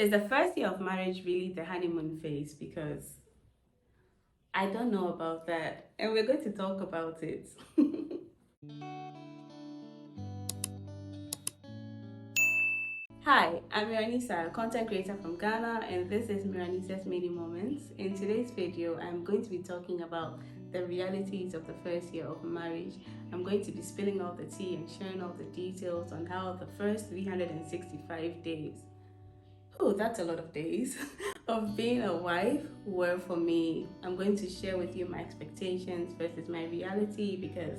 Is the first year of marriage really the honeymoon phase? Because I don't know about that, and we're going to talk about it. Hi, I'm Miranisa, a content creator from Ghana, and this is Miranisa's Many Moments. In today's video, I'm going to be talking about the realities of the first year of marriage. I'm going to be spilling all the tea and sharing all the details on how the first 365 days, oh, that's a lot of days, of being a wife were for me. I'm going to share with you my expectations versus my reality because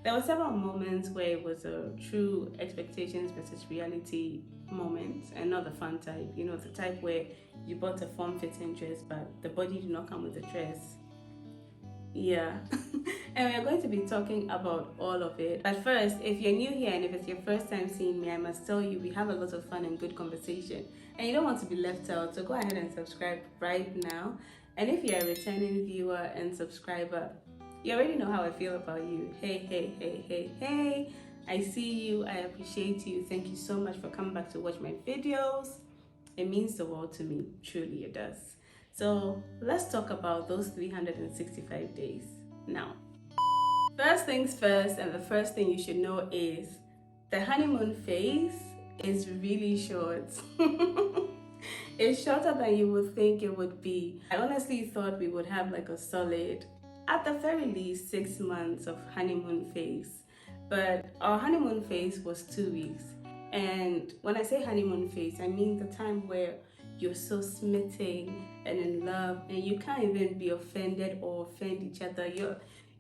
there were several moments where it was a true expectations versus reality moment and not the fun type. You know, the type where you bought a form-fitting dress but the body did not come with the dress. Yeah. And we're going to be talking about all of it. But first, if you're new here and if it's your first time seeing me, I must tell you we have a lot of fun and good conversation. And you don't want to be left out, so go ahead and subscribe right now. And if you're a returning viewer and subscriber, you already know how I feel about you. Hey, hey, hey, hey, hey. I see you. I appreciate you. Thank you so much for coming back to watch my videos. It means the world to me. Truly, it does. So let's talk about those 365 days now. First things first, and the first thing you should know is the honeymoon phase is really short. It's shorter than you would think it would be. I honestly thought we would have like a solid, at the very least, 6 months of honeymoon phase. But our honeymoon phase was 2 weeks. And when I say honeymoon phase, I mean the time where you're so smitten and in love and you can't even be offended or offend each other.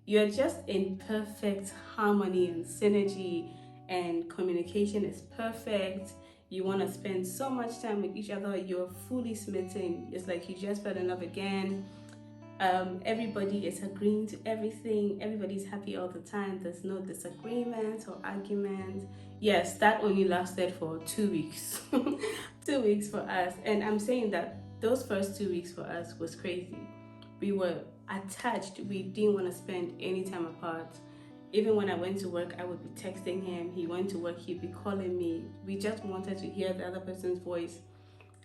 You're just in perfect harmony and synergy, and communication is perfect. You want to spend so much time with each other. You're fully smitten. It's like you just fell in love again. Everybody is agreeing to everything. Everybody's happy all the time. There's no disagreements or arguments. Yes, that only lasted for 2 weeks. 2 weeks for us. And I'm saying that those first 2 weeks for us was crazy. We were attached. We didn't want to spend any time apart. Even when I went to work, I would be texting him. He went to work, he'd be calling me. We just wanted to hear the other person's voice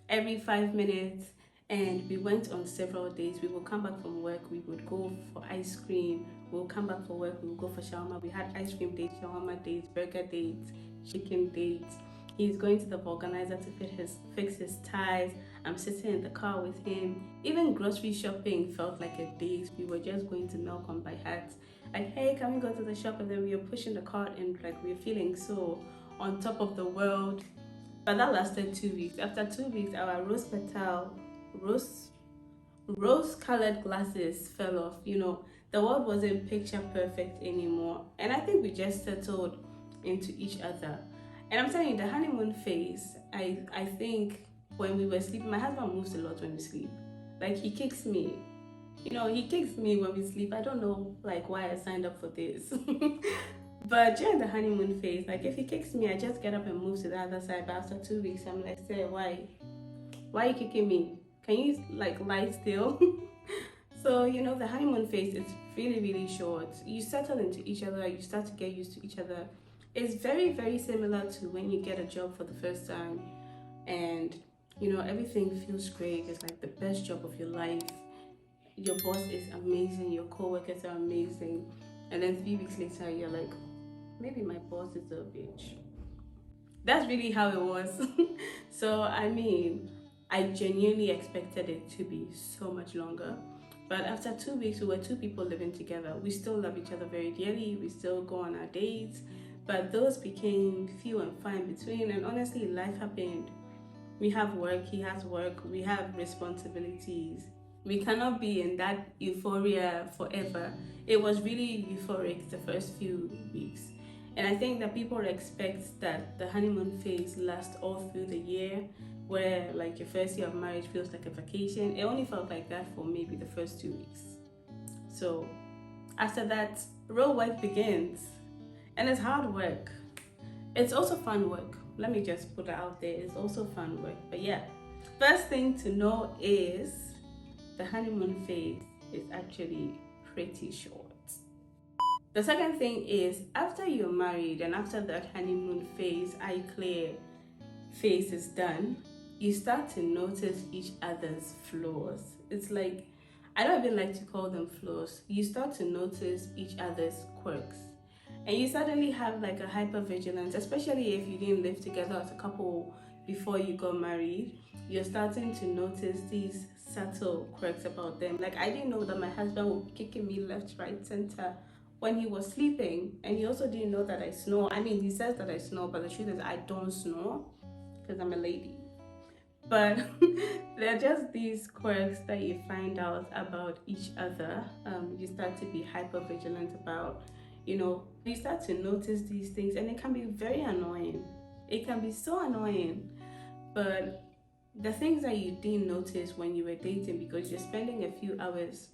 every 5 minutes. And we went on several dates. We would come back from work, we would go for ice cream. We'll come back for work, we would go for shawarma. We had ice cream dates, shawarma dates, burger dates, chicken dates. He's going to the organizer to fix his ties. I'm sitting in the car with him. Even grocery shopping felt like a date. We were just going to Melcom by heart. Like, hey, can we go to the shop? And then we were pushing the cart and like we were feeling so on top of the world. But that lasted 2 weeks. After 2 weeks, our rose rose-colored glasses fell off. You know, the world wasn't picture perfect anymore. And I think we just settled into each other. And I'm telling you, the honeymoon phase, I think when we were sleeping, my husband moves a lot when we sleep. Like he kicks me. You know, he kicks me when we sleep. I don't know like why I signed up for this. But during the honeymoon phase, like if he kicks me, I just get up and move to the other side. But after 2 weeks, I'm like, say, why? Why are you kicking me? Can you like lie still? So, you know, the honeymoon phase is really, really short. You settle into each other, you start to get used to each other. It's very, very similar to when you get a job for the first time and you know everything feels great. It's like the best job of your life. Your boss is amazing, your co-workers are amazing, and then 3 weeks later you're like, maybe my boss is a bitch. That's really how it was. So I mean, I genuinely expected it to be so much longer. But after 2 weeks, we were two people living together. We still love each other very dearly. We still go on our dates. But those became few and far in between. And honestly, life happened. We have work, he has work, we have responsibilities. We cannot be in that euphoria forever. It was really euphoric the first few weeks. And I think that people expect that the honeymoon phase lasts all through the year, where like your first year of marriage feels like a vacation. It only felt like that for maybe the first 2 weeks. So after that, real work begins. And it's hard work. It's also fun work. Let me just put it out there. It's also fun work. But yeah, first thing to know is the honeymoon phase is actually pretty short. The second thing is after you're married and after that honeymoon phase, eye clear phase is done, you start to notice each other's flaws. It's like, I don't even like to call them flaws. You start to notice each other's quirks. And you suddenly have like a hypervigilance, especially if you didn't live together as a couple before you got married. You're starting to notice these subtle quirks about them. Like, I didn't know that my husband would be kicking me left, right, center when he was sleeping. And he also didn't know that I snore. I mean, he says that I snore, but the truth is I don't snore because I'm a lady. But they're just these quirks that you find out about each other. You start to be hyper vigilant about, you start to notice these things, and it can be very annoying. It can be so annoying. But the things that you didn't notice when you were dating, because you're spending a few hours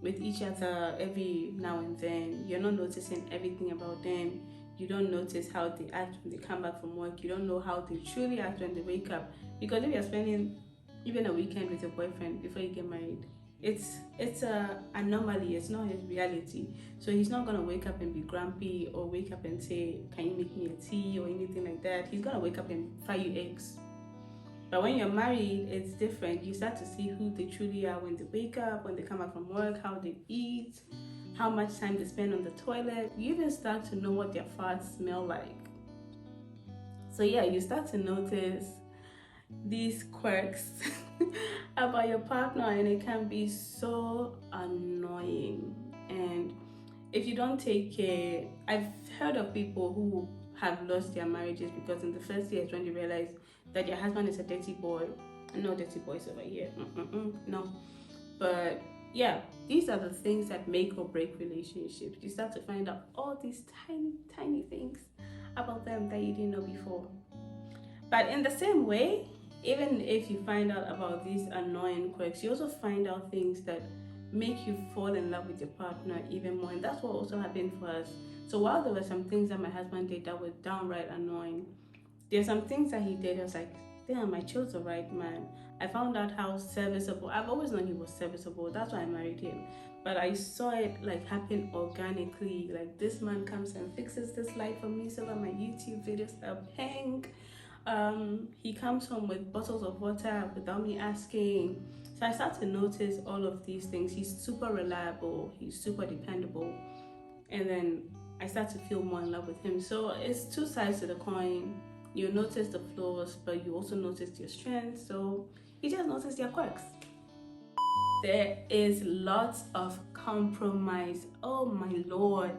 with each other every now and then, you're not noticing everything about them. You don't notice how they act when they come back from work. You don't know how they truly act when they wake up. Because if you're spending even a weekend with your boyfriend before you get married, it's a anomaly. It's not his reality. So he's not gonna wake up and be grumpy, or wake up and say, "Can you make me a tea?" or anything like that. He's gonna wake up and fry you eggs. But when you're married, it's different. You start to see who they truly are when they wake up, when they come back from work, how they eat, how much time they spend on the toilet. You even start to know what their farts smell like. So yeah, you start to notice these quirks about your partner, and it can be so annoying. And if you don't take care, I've heard of people who have lost their marriages because in the first years when they realize that your husband is a dirty boy. No dirty boys over here. No. But yeah, these are the things that make or break relationships. You start to find out all these tiny, tiny things about them that you didn't know before. But in the same way, even if you find out about these annoying quirks, you also find out things that make you fall in love with your partner even more. And that's what also happened for us. So while there were some things that my husband did that were downright annoying, there's some things that he did. I was like, damn, I chose the right man. I found out how serviceable. I've always known he was serviceable. That's why I married him. But I saw it like happen organically. Like, this man comes and fixes this light for me so that my YouTube videos are pink. He comes home with bottles of water without me asking. So I start to notice all of these things. He's super reliable. He's super dependable. And then I start to feel more in love with him. So it's two sides to the coin. You notice the flaws, but you also notice your strengths. So you just notice your quirks. There is lots of compromise. Oh my Lord.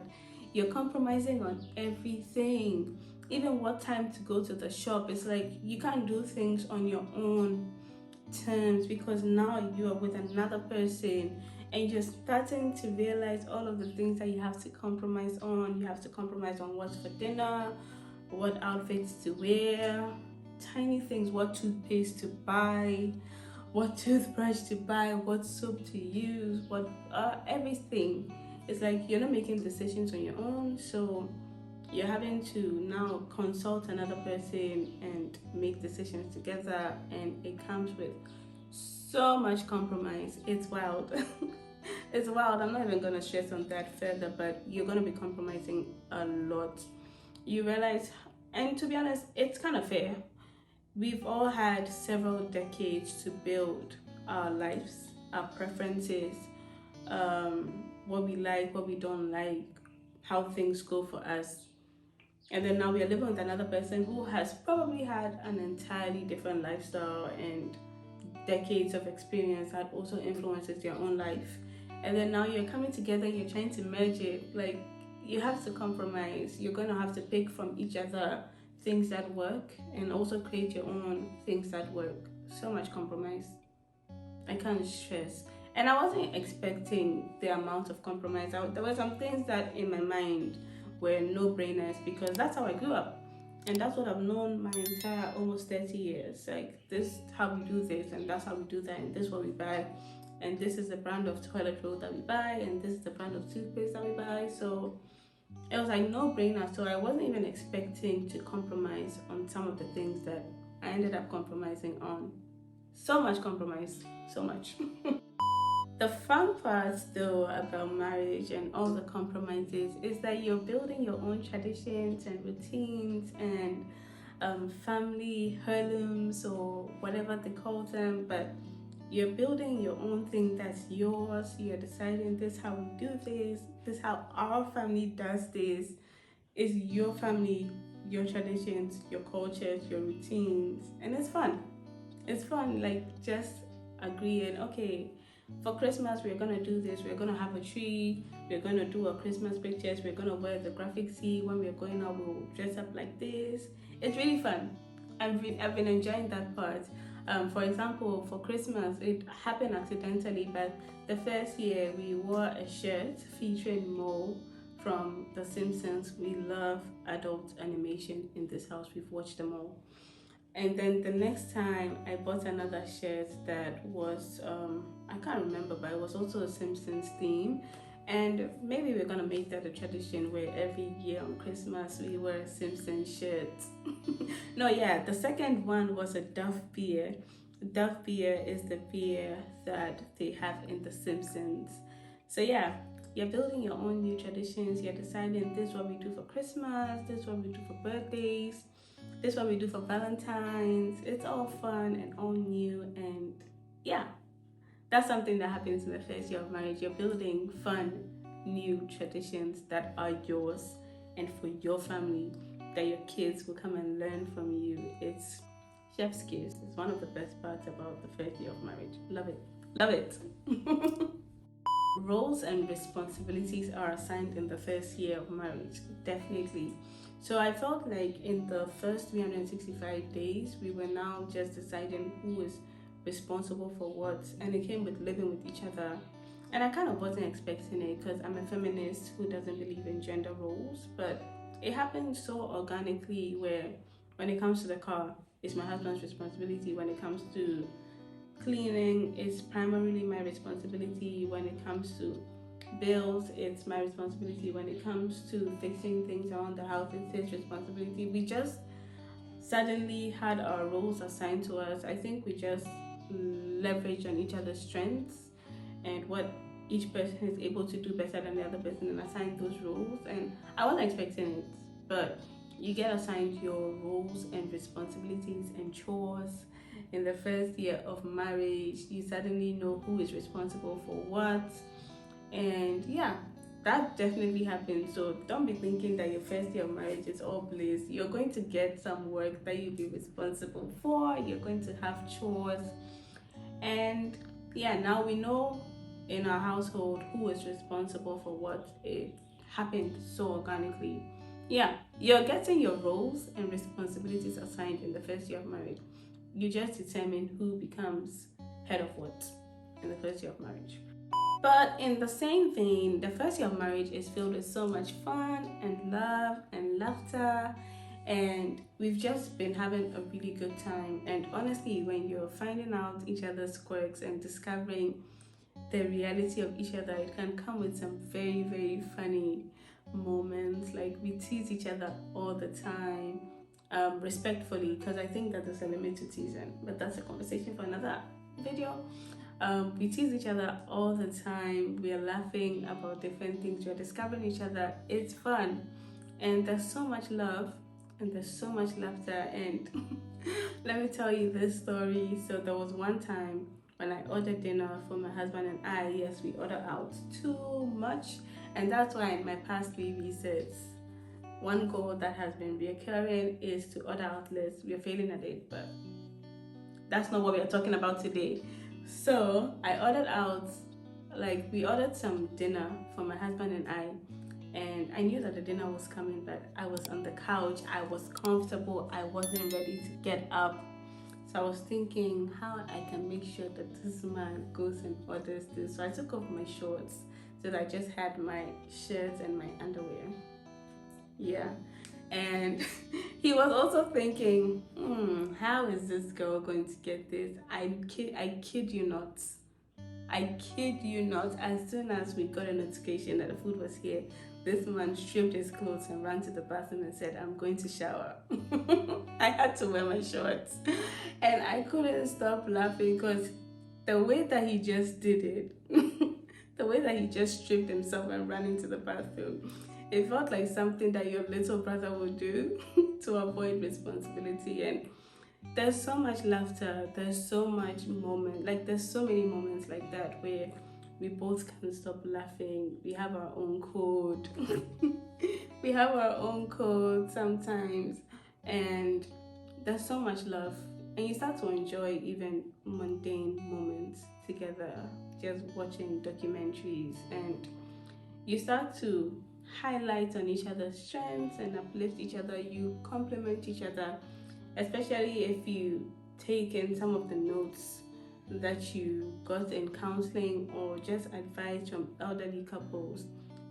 You're compromising on everything. Even what time to go to the shop. It's like you can't do things on your own terms because now you are with another person, and you're starting to realize all of the things that you have to compromise on. You have to compromise on what's for dinner, what outfits to wear, tiny things, what toothpaste to buy, what toothbrush to buy, what soap to use, what everything. It's like you're not making decisions on your own, so you're having to now consult another person and make decisions together, and it comes with so much compromise. It's wild. It's wild. I'm not even gonna stress on that further, but you're gonna be compromising a lot. You realize, and to be honest, it's kind of fair. We've all had several decades to build our lives, our preferences, what we like, what we don't like, how things go for us. And then now we are living with another person who has probably had an entirely different lifestyle and decades of experience that also influences your own life. And then now you're coming together, you're trying to merge it. Like, you have to compromise. You're going to have to pick from each other things that work and also create your own things that work. So much compromise. I can't stress. And I wasn't expecting the amount of compromise. There were some things that in my mind were no-brainers because that's how I grew up. And that's what I've known my entire almost 30 years. Like, this is how we do this, and that's how we do that, and this is what we buy. And this is the brand of toilet roll that we buy, and this is the brand of toothpaste that we buy. So it was like no-brainer. So I wasn't even expecting to compromise on some of the things that I ended up compromising on. So much compromise, so much. The fun part though about marriage and all the compromises is that you're building your own traditions and routines and family heirlooms or whatever they call them, but you're building your own thing that's yours. You're deciding this how we do this how our family does this. Is your family, your traditions, your cultures, your routines, and it's fun. It's fun, like just agreeing, okay, for Christmas we're gonna do this, we're gonna have a tree, we're gonna do our Christmas pictures, we're gonna wear the graphic tee, when we're going out we'll dress up like this. It's really fun. I've been enjoying that part. For example, for Christmas it happened accidentally, but the first year we wore a shirt featuring Mo from The Simpsons. We love adult animation in this house. We've watched them all. And then the next time I bought another shirt that was I can't remember, but it was also a Simpsons theme. And maybe we're gonna make that a tradition where every year on Christmas we wear a Simpsons shirt. No, yeah, the second one was a Duff beer. Duff beer is the beer that they have in The Simpsons. So yeah, you're building your own new traditions. You're deciding this is what we do for Christmas, this is what we do for birthdays, this is what we do for Valentine's. It's all fun and all new, and yeah, that's something that happens in the first year of marriage. You're building fun, new traditions that are yours and for your family, that your kids will come and learn from you. It's chef's kiss. It's one of the best parts about the first year of marriage. Love it. Love it. Roles and responsibilities are assigned in the first year of marriage, definitely. So I felt like in the first 365 days, we were now just deciding who is responsible for what, and it came with living with each other. And I kind of wasn't expecting it because I'm a feminist who doesn't believe in gender roles, but it happened so organically where when it comes to the car, it's my husband's responsibility. When it comes to cleaning, it's primarily my responsibility. When it comes to bills, it's my responsibility. When it comes to fixing things around the house, it's his responsibility. We just suddenly had our roles assigned to us. I think we just leverage on each other's strengths and what each person is able to do better than the other person, and assign those roles. And I wasn't expecting it, but you get assigned your roles and responsibilities and chores in the first year of marriage. You suddenly know who is responsible for what, and yeah, that definitely happens. So don't be thinking that your first year of marriage is all bliss. You're going to get some work that you'll be responsible for. You're going to have chores, and yeah, now we know in our household who is responsible for what. It happened so organically. Yeah, you're getting your roles and responsibilities assigned in the first year of marriage. You just determine who becomes head of what in the first year of marriage. But in the same vein, the first year of marriage is filled with so much fun and love and laughter, and we've just been having a really good time. And honestly, when you're finding out each other's quirks and discovering the reality of each other, it can come with some very, very funny moments. Like we tease each other all the time, respectfully, because I think that there's a limit to teasing, but that's a conversation for another video. We tease each other all the time. We are laughing about different things. We're discovering each other. It's fun, and there's so much love, and there's so much laughter. And let me tell you this story. So there was one time when I ordered dinner for my husband and I. Yes, we order out too much, and that's why in my past 3 visits, one goal that has been recurring is to order out less. We're failing at it, but that's not what we are talking about today. So I ordered out, like we ordered some dinner for my husband and and I knew that the dinner was coming, but I was on the couch, I was comfortable, I wasn't ready to get up. So I was thinking how I can make sure that this man goes and orders this. So I took off my shorts so that I just had my shirt and my underwear. Yeah. And he was also thinking, how is this girl going to get this? I kid you not. I kid you not. As soon as we got a notification that the food was here, this man stripped his clothes and ran to the bathroom and said, I'm going to shower. I had to wear my shorts. And I couldn't stop laughing because the way that he just did it, the way that he just stripped himself and ran into the bathroom, It felt like something that your little brother would do to avoid responsibility. And there's so much laughter, there's so much moment, like there's so many moments like that where we both can't stop laughing. We have our own code. We have our own code sometimes, and there's so much love. And you start to enjoy even mundane moments together, just watching documentaries, and you start to highlight on each other's strengths and uplift each other. You compliment each other, especially if you take in some of the notes that you got in counseling or just advice from elderly couples.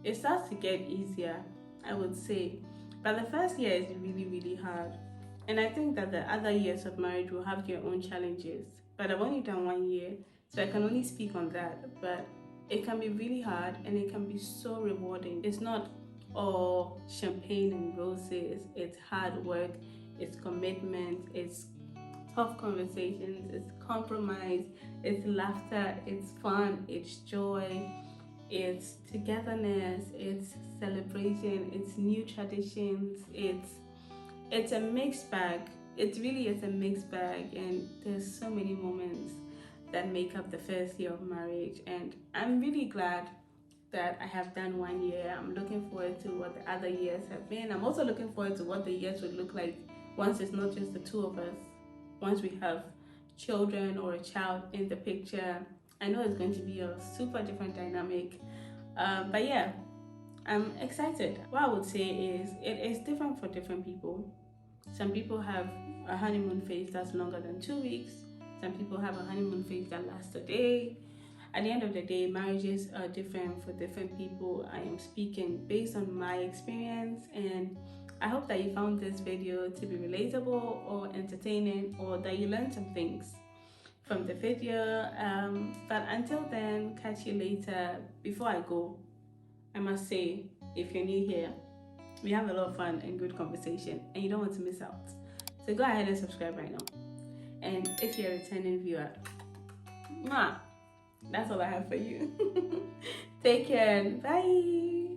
It starts to get easier, I would say. But the first year is really, really hard. And I think that the other years of marriage will have their own challenges. But I've only done 1 year, so I can only speak on that. But it can be really hard and it can be so rewarding. It's not all champagne and roses, it's hard work, it's commitment, it's tough conversations, it's compromise, it's laughter, it's fun, it's joy, it's togetherness, it's celebration, it's new traditions, it's a mixed bag. It really is a mixed bag, and there's so many moments that make up the first year of marriage. And I'm really glad that I have done 1 year. I'm looking forward to what the other years have been. I'm also looking forward to what the years would look like once it's not just the two of us, once we have children or a child in the picture. I know it's going to be a super different dynamic, but yeah, I'm excited. What I would say is it is different for different people. Some people have a honeymoon phase that's longer than 2 weeks. Some people have a honeymoon phase that lasts a day. At the end of the day, marriages are different for different people. I am speaking based on my experience, and I hope that you found this video to be relatable or entertaining, or that you learned some things from the video. But until then, catch you later. Before I go, I must say, if you're new here, we have a lot of fun and good conversation, and you don't want to miss out. So go ahead and subscribe right now. And if you're a returning viewer, mwah, that's all I have for you. Take care and bye.